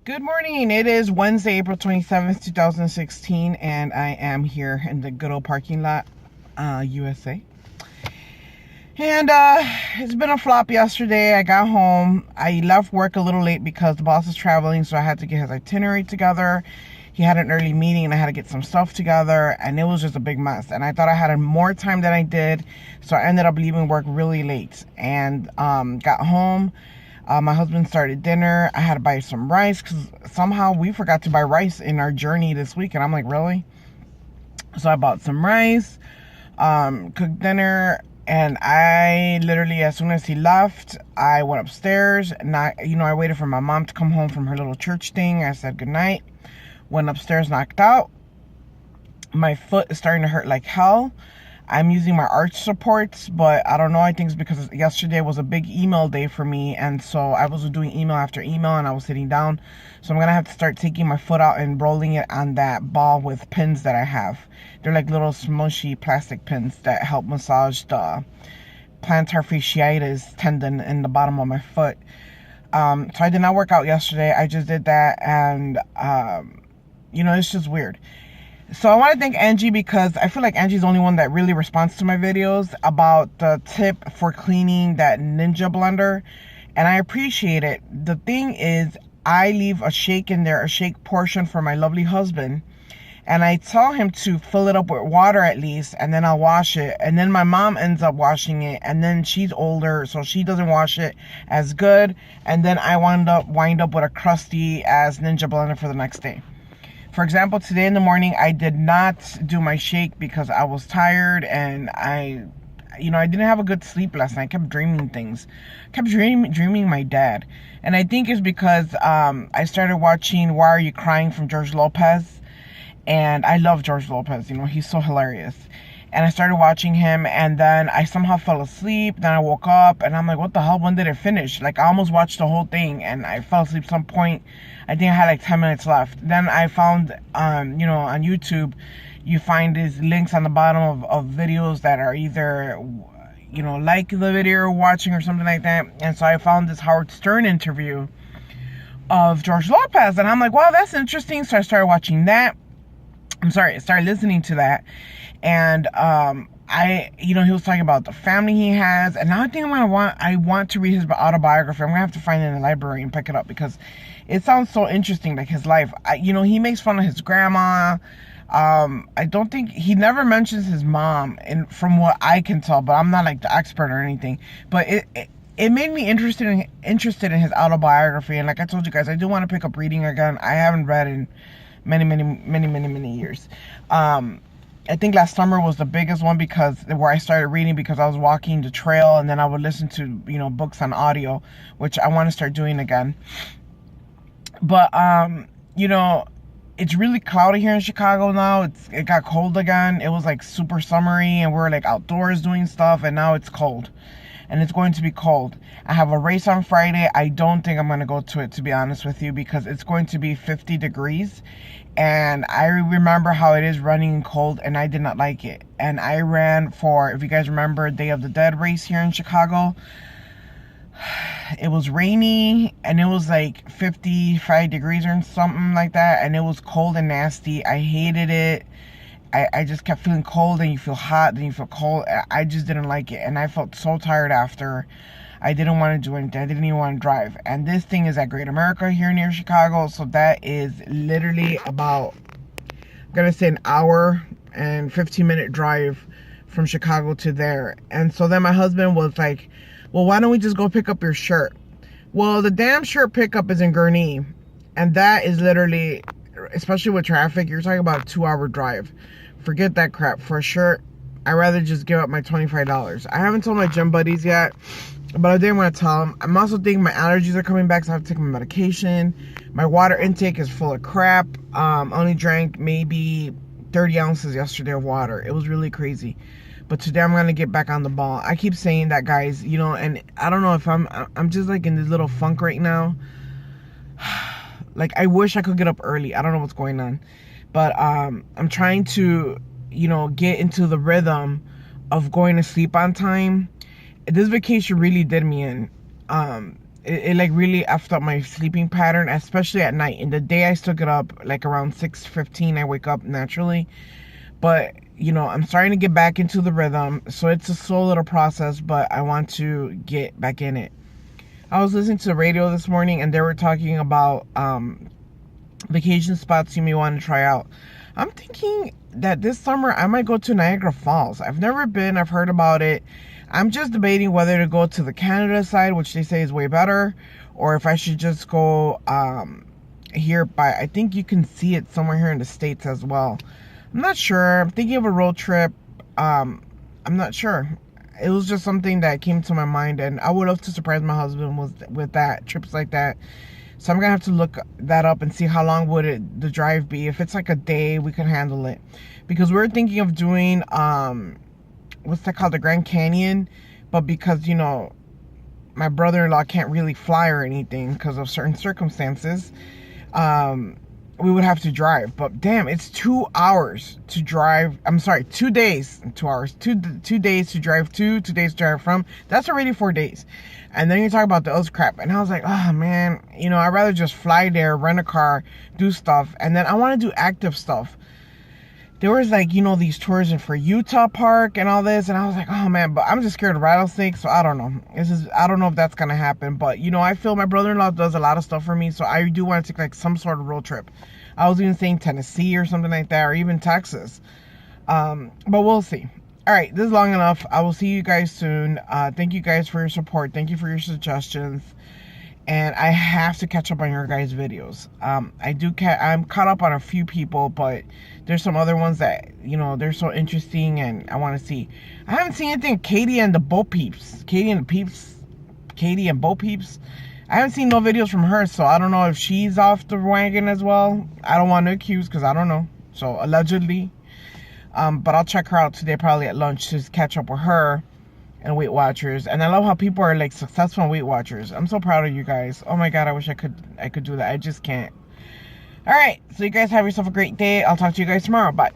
Good morning. It is Wednesday, April 27th, 2016, and I am here in the good old parking lot, USA. And it's been a flop yesterday. I got home. I left work a little late because the boss is traveling, so I had to get his itinerary together. He had an early meeting, and I had to get some stuff together, and it was just a big mess. And I thought I had more time than I did, so I ended up leaving work really late and got home. My husband started dinner. I had to buy some rice because somehow we forgot to buy rice in our journey this week. And I'm like, really? So I bought some rice, cooked dinner. And I literally, as soon as he left, I went upstairs. And I waited for my mom to come home from her little church thing. I said goodnight. Went upstairs, knocked out. My foot is starting to hurt like hell. I'm using my arch supports, but I don't know. I think it's because yesterday was a big email day for me, and so I was doing email after email, and I was sitting down. So I'm going to have to start taking my foot out and rolling it on that ball with pins that I have. They're like little smushy plastic pins that help massage the plantar fasciitis tendon in the bottom of my foot. So I did not work out yesterday. I just did that, and, it's just weird. So I want to thank Angie because I feel like Angie's the only one that really responds to my videos about the tip for cleaning that Ninja blender. And I appreciate it. The thing is, I leave a shake in there, a shake portion for my lovely husband. And I tell him to fill it up with water at least, and then I'll wash it. And then my mom ends up washing it, and then she's older, so she doesn't wash it as good. And then I wind up with a crusty ass Ninja blender for the next day. For example, today in the morning, I did not do my shake because I was tired and I didn't have a good sleep last night. I kept dreaming things. I kept dreaming my dad. And I think it's because I started watching Why Are You Crying from George Lopez. And I love George Lopez. He's so hilarious. And I started watching him, and then I somehow fell asleep. Then I woke up, and I'm like, what the hell? When did it finish? Like, I almost watched the whole thing, and I fell asleep some point. I think I had like 10 minutes left. Then I found, on YouTube, you find these links on the bottom of videos that are either, like the video you're watching or something like that. And so I found this Howard Stern interview of George Lopez, and I'm like, wow, that's interesting. So I started watching that. I started listening to that. And he was talking about the family he has, and now I think I want to read his autobiography. I'm gonna have to find it in the library and pick it up because it sounds so interesting, like his life. He makes fun of his grandma. I don't think he never mentions his mom, and from what I can tell, but I'm not like the expert or anything. But it made me interested in his autobiography, and like I told you guys, I do want to pick up reading again. I haven't read in many years. I think last summer was the biggest one where I started reading because I was walking the trail, and then I would listen to, books on audio, which I want to start doing again. But, it's really cloudy here in Chicago now. It got cold again. It was like super summery, and we're like outdoors doing stuff, and now it's cold. And it's going to be cold. I have a race on Friday. I don't think I'm going to go to it, to be honest with you, because it's going to be 50 degrees. And I remember how it is running cold, and I did not like it. And I ran for, if you guys remember, Day of the Dead race here in Chicago. It was rainy, and it was like 55 degrees or something like that. And it was cold and nasty. I hated it. I just kept feeling cold, and you feel hot, then you feel cold. I just didn't like it, and I felt so tired after. I didn't want to do anything. I didn't even want to drive. And this thing is at Great America here near Chicago, so that is literally about, I'm going to say, an hour and 15-minute drive from Chicago to there. And so then my husband was like, well, why don't we just go pick up your shirt? Well, the damn shirt pickup is in Gurnee, and that is literally, especially with traffic, you're talking about a 2-hour drive. Forget that crap. For a shirt, I'd rather just give up my $25. I haven't told my gym buddies yet, but I didn't want to tell them. I'm also thinking my allergies are coming back, so I have to take my medication. My water intake is full of crap. Only drank maybe 30 ounces yesterday of water. It was really crazy. But today I'm going to get back on the ball. I keep saying that, guys, and I don't know if I'm just like in this little funk right now. Like, I wish I could get up early. I don't know what's going on. But I'm trying to, get into the rhythm of going to sleep on time. This vacation really did me in. it like really effed up my sleeping pattern, especially at night. In the day, I still get up like around 6:15. I wake up naturally, but you know, I'm starting to get back into the rhythm. So it's a slow little process, but I want to get back in it. I was listening to the radio this morning, and they were talking about vacation spots you may want to try out. I'm thinking that this summer I might go to Niagara Falls. I've never been. I've heard about it. I'm just debating whether to go to the Canada side, which they say is way better, or if I should just go here by, I think you can see it somewhere here in the States as well. I'm not sure. I'm thinking of a road trip. I'm not sure. It was just something that came to my mind, and I would love to surprise my husband with that, trips like that. So I'm gonna have to look that up and see how long would the drive be. If it's like a day, we can handle it. Because we're thinking of doing what's that called, the Grand Canyon, but because, you know, my brother-in-law can't really fly or anything because of certain circumstances, we would have to drive. But damn, it's 2 hours to drive. I'm sorry, 2 days, 2 hours, two days to drive to, 2 days to drive from. That's already 4 days. And then you talk about the other crap, and I was like, oh man, you know, I'd rather just fly there, rent a car, do stuff, and then I want to do active stuff. There was like, you know, these tours for Utah Park and all this, and I was like, oh man, but I'm just scared of rattlesnakes, so I don't know. I don't know if that's gonna happen, but you know, I feel my brother-in-law does a lot of stuff for me, so I do want to take like some sort of road trip. I was even saying Tennessee or something like that, or even Texas. But we'll see. All right, this is long enough. I will see you guys soon. Thank you guys for your support. Thank you for your suggestions. And I have to catch up on your guys' videos. I'm caught up on a few people, but there's some other ones that, you know, they're so interesting and I want to see. I haven't seen anything Katie and Bo Peeps. Katie and Bo Peeps. I haven't seen no videos from her, so I don't know if she's off the wagon as well. I don't want to accuse because I don't know. So allegedly. But I'll check her out today probably at lunch to catch up with her and Weight Watchers. And I love how people are like successful in Weight Watchers. I'm so proud of you guys. Oh my god, I wish I could do that. I just can't. All right, so you guys have yourself a great day. I'll talk to you guys tomorrow. Bye.